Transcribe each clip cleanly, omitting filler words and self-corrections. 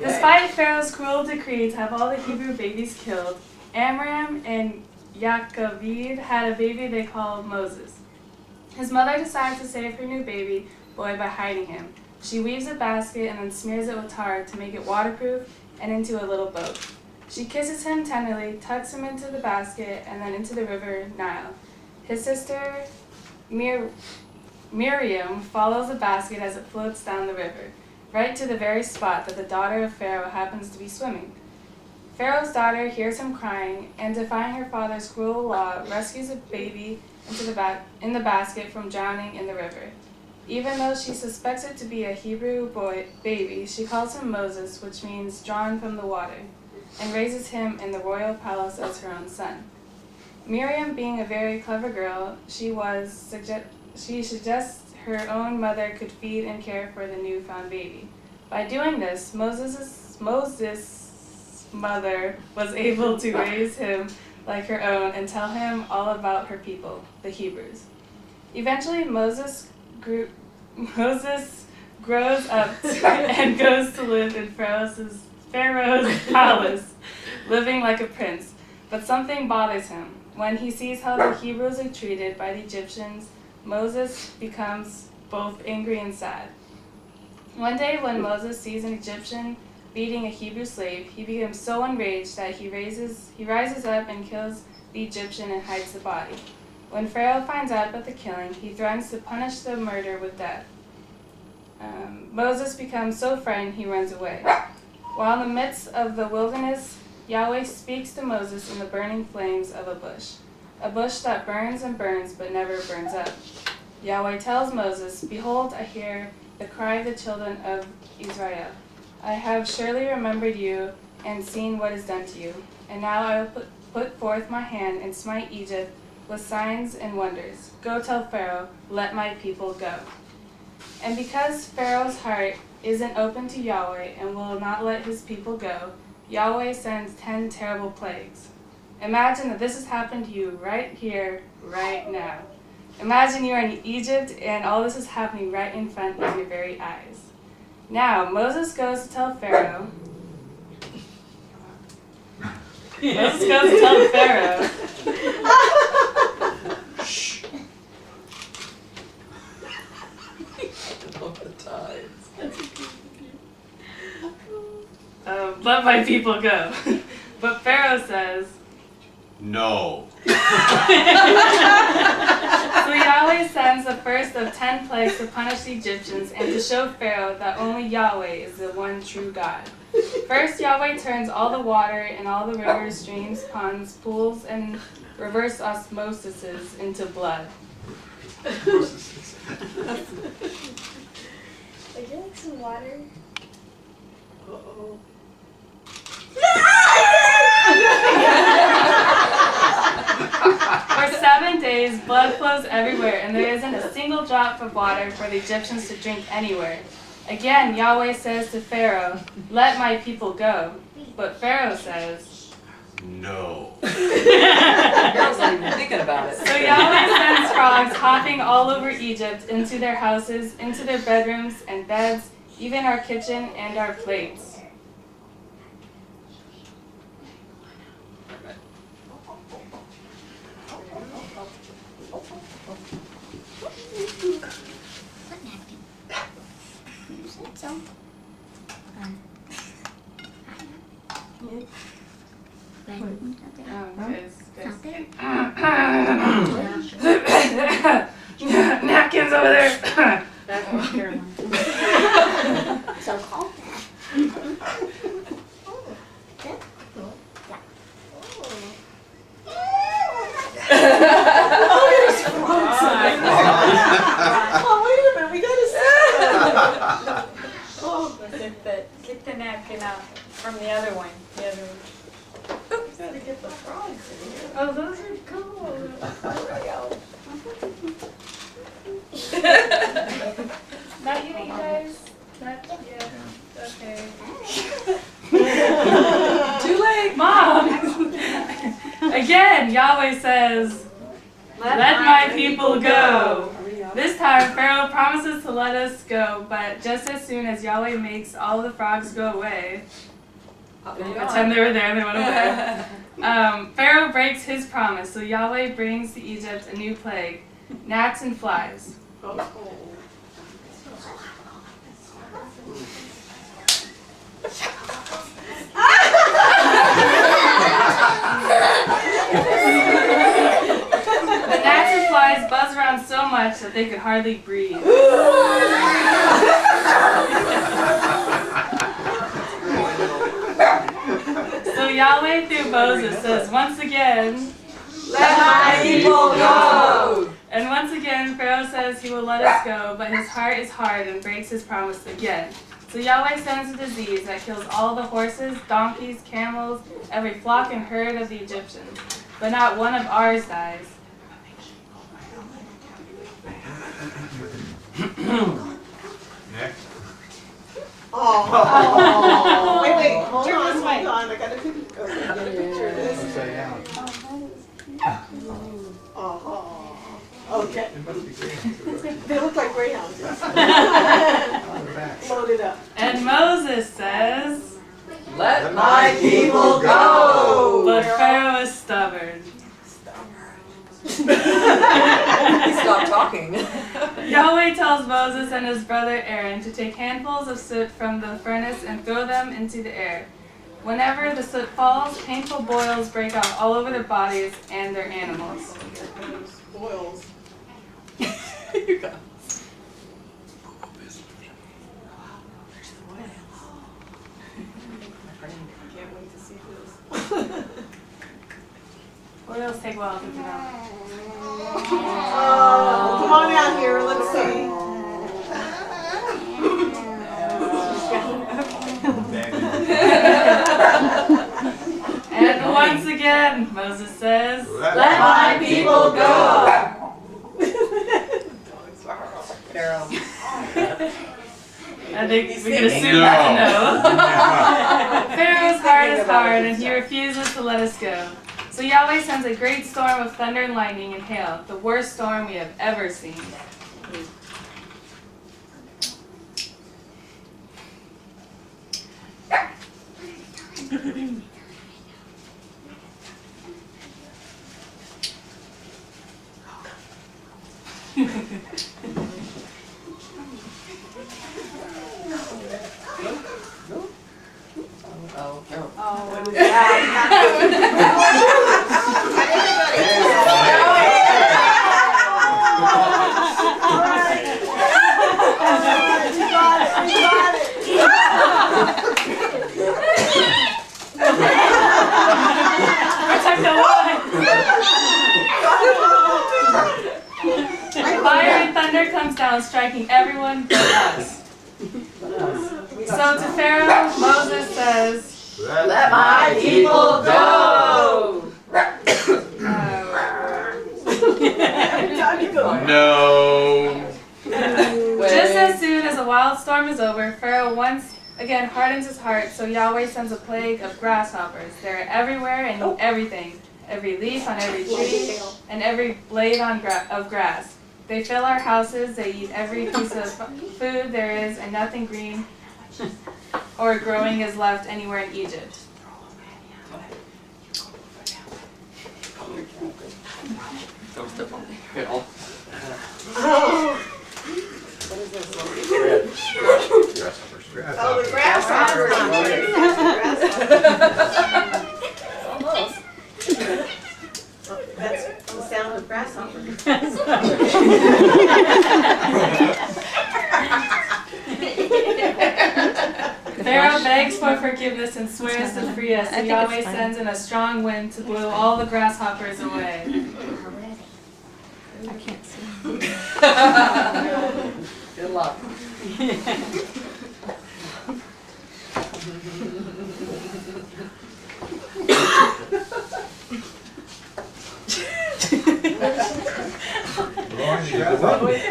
Despite Pharaoh's cruel decree to have all the Hebrew babies killed, Amram and Yaakov had a baby they called Moses. His mother decided to save her new baby boy by hiding him. She weaves a basket and then smears it with tar to make it waterproof and into a little boat. She kisses him tenderly, tucks him into the basket, and then into the river Nile. His sister Miriam follows the basket as it floats down the river, right to the very spot that the daughter of Pharaoh happens to be swimming. Pharaoh's daughter hears him crying, and defying her father's cruel law, rescues a baby in the basket from drowning in the river. Even though she suspects it to be a Hebrew baby, she calls him Moses, which means drawn from the water, and raises him in the royal palace as her own son. Miriam, being a very clever girl, she suggests her own mother could feed and care for the newfound baby. By doing this, Moses' mother was able to raise him like her own and tell him all about her people, the Hebrews. Eventually, Moses grows up and goes to live in Pharaoh's palace, living like a prince. But something bothers him. When he sees how the Hebrews are treated by the Egyptians, Moses becomes both angry and sad. One day, when Moses sees an Egyptian beating a Hebrew slave, he becomes so enraged that he rises up and kills the Egyptian and hides the body. When Pharaoh finds out about the killing, he threatens to punish the murder with death. Moses becomes so frightened he runs away. While in the midst of the wilderness, Yahweh speaks to Moses in the burning flames of a bush that burns and burns but never burns up. Yahweh tells Moses, "Behold, I hear the cry of the children of Israel. I have surely remembered you and seen what is done to you. And now I will put forth my hand and smite Egypt with signs and wonders. Go tell Pharaoh, let my people go." And because Pharaoh's heart isn't open to Yahweh and will not let his people go, Yahweh sends 10 terrible plagues. Imagine that this has happened to you right here, right now. Imagine you're in Egypt and all this is happening right in front of your very eyes. Now, Moses goes to tell Pharaoh. Shh. All the times. Let my people go. But Pharaoh says, no. So Yahweh sends the first of 10 plagues to punish the Egyptians and to show Pharaoh that only Yahweh is the one true God. First, Yahweh turns all the water in all the rivers, streams, ponds, pools, and reverse osmosis into blood. Would you like some water? Uh-oh. For 7 days, blood flows everywhere, and there isn't a single drop of water for the Egyptians to drink anywhere. Again, Yahweh says to Pharaoh, "Let my people go." But Pharaoh says, no. Pharaoh's not even thinking about it. So Yahweh sends frogs hopping all over Egypt, into their houses, into their bedrooms and beds, even our kitchen and our plates. Napkins over there. So called Oh, wait a minute, we gotta see that. Get the napkin out from the other one. The other one. Oops, gotta get the frogs in here. Oh, those are cool. Not you guys. Not yet. Okay. Too late. Mom! Again, Yahweh says, "Let my people go." Hurry up. This time, Pharaoh promises to let us go, but just as soon as Yahweh makes all the frogs go away, pretend they were there and they went away, Pharaoh breaks his promise, so Yahweh brings to Egypt a new plague, gnats and flies. The gnats and flies buzz around so much that they could hardly breathe. So Yahweh through Moses says, once again, Let my people go. And once again, Pharaoh says he will let us go, but his heart is hard and breaks his promise again. So Yahweh sends a disease that kills all the horses, donkeys, camels, every flock and herd of the Egyptians. But not one of ours dies. Next. Oh. Wait, hold on. I got a picture of this. Oh. Okay. They look like greyhounds. Load it up. And Moses says, Let my people go. but Pharaoh is stubborn. He stopped talking. Yahweh tells Moses and his brother Aaron to take handfuls of soot from the furnace and throw them into the air. Whenever the soot falls, painful boils break out all over their bodies and their animals. Boils. You go. Can't wait to see this. Boils take a while to come out. Oh, come on out here. Let's see. And once again, Moses says, Let my people go. Pharaoh. I think we can assume that's a no. Pharaoh's heart is hard and he refuses to let us go. So Yahweh sends a great storm of thunder and lightning and hail, the worst storm we have ever seen. What is Protect the line! Fire and thunder comes down, striking everyone but us. So to Pharaoh, Moses says, Let my people go. No. Just as soon as a wild storm is over, Pharaoh once again hardens his heart, so Yahweh sends a plague of grasshoppers. They're everywhere and eat everything, every leaf on every tree, and every blade of grass. They fill our houses, they eat every piece of food there is, and nothing green or growing is left anywhere in Egypt. Don't step on me. Phil. What is this? Grasshoppers. Oh, the grasshoppers. Almost. That's the sound of grasshoppers. Pharaoh begs for forgiveness and swears to free us, and Yahweh sends in a strong wind to blow all the grasshoppers away. I can't see. Good luck.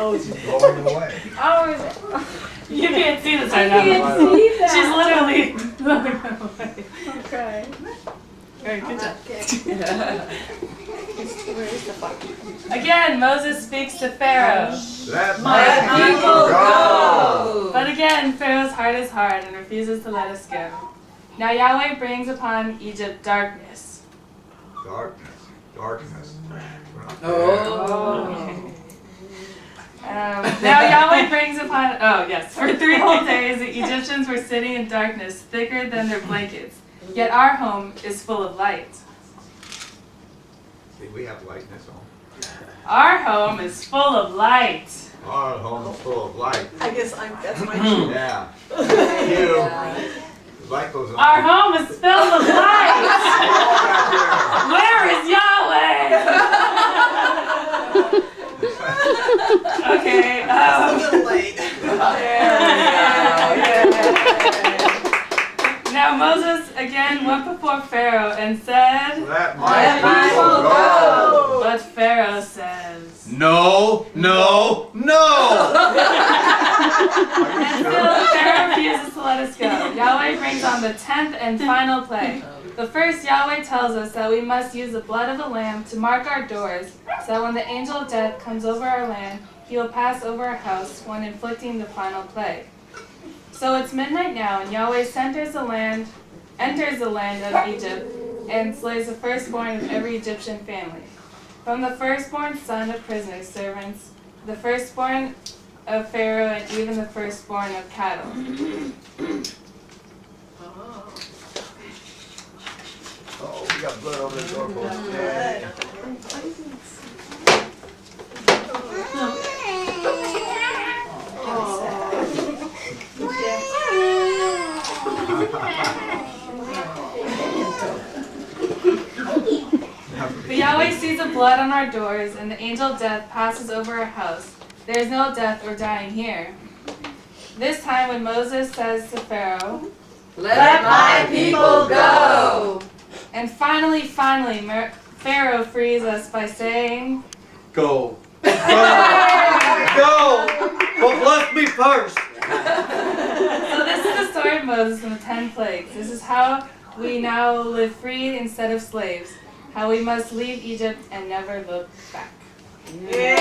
Oh, she's blowing away. Oh, you can't see this right now. She's literally blowing them away. Okay. Very good job. Where is the fuck? Again, Moses speaks to Pharaoh. Let My people go. But again, Pharaoh's heart is hard and refuses to let us go. Now Yahweh brings upon Egypt darkness. Darkness. Darkness. Now Yahweh brings upon, for 3 whole days the Egyptians were sitting in darkness, thicker than their blankets. Yet our home is full of light. See, we have light in this home. Our home is full of light. Our home is full of light. I guess that's my cue. Yeah. You. The light goes on. Our home is filled with light. Where is Yahweh? Okay. A little late. Now Moses again went before Pharaoh and said, Let my people go. But Pharaoh says, No, no, no. and still Pharaoh refuses to let us go. Yahweh brings on the 10th and final plague. The first, Yahweh tells us that we must use the blood of the lamb to mark our doors, so that when the angel of death comes over our land, he will pass over our house when inflicting the final plague. So it's midnight now, and Yahweh enters the land of Egypt, and slays the firstborn of every Egyptian family. From the firstborn son of prisoner servants, the firstborn of Pharaoh, and even the firstborn of cattle. Oh, we got blood on the doorpost. Yeah. But Yahweh sees the blood on our doors, and the angel of death passes over our house. There is no death or dying here. This time when Moses says to Pharaoh, Let my people go. and finally, Pharaoh frees us by saying, Go. Go. But bless me first. So this is the story of Moses and the 10 plagues. This is how we now live free instead of slaves. How we must leave Egypt and never look back. Yay!